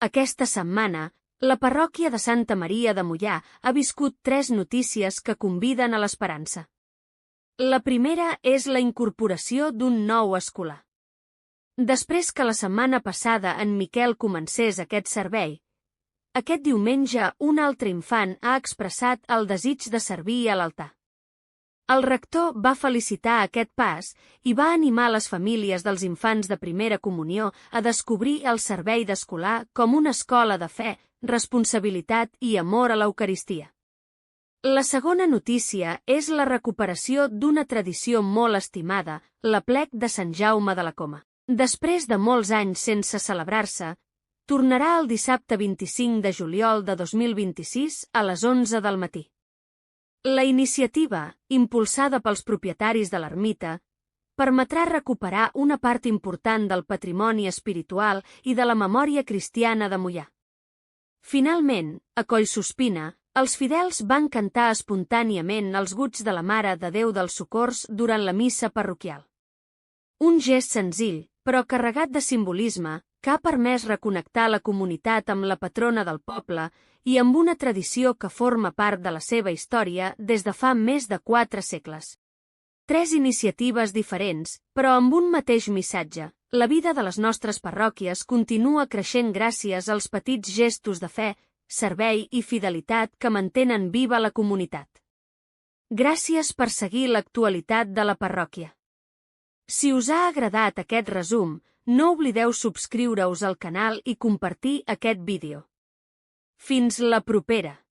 Aquesta setmana, la parròquia de Santa Maria de Moià ha viscut 3 notícies que conviden a l'esperança. La primera és la incorporació d'un nou escolar. Després que la setmana passada en Miquel comencés aquest servei, aquest diumenge un altre infant ha expressat el desig de servir a l'altar. El rector va felicitar aquest pas i va animar les famílies dels infants de primera comunió a descobrir el servei d'escolar com una escola de fe, responsabilitat i amor a l'Eucaristia. La segona notícia és la recuperació d'una tradició molt estimada, l'aplec de Sant Jaume de la Coma. Després de molts anys sense celebrar-se, tornarà el dissabte 25 de juliol de 2026 a les 11 del matí. La iniciativa, impulsada pels propietaris de l'ermita, permetrà recuperar una part important del patrimoni espiritual i de la memòria cristiana de Moià. Finalment, a Collsuspina, els fidels van cantar espontàniament els goigs de la Mare de Déu dels Socors durant la missa parroquial. Un gest senzill, però carregat de simbolisme, que ha permès reconnectar la comunitat amb la patrona del poble i amb una tradició que forma part de la seva història des de fa més de 4 segles. 3 iniciatives diferents, però amb un mateix missatge. La vida de les nostres parròquies continua creixent gràcies als petits gestos de fe, servei i fidelitat que mantenen viva la comunitat. Gràcies per seguir l'actualitat de la parròquia. Si us ha agradat aquest resum, no oblideu subscriure-us al canal i compartir aquest vídeo. Fins la propera!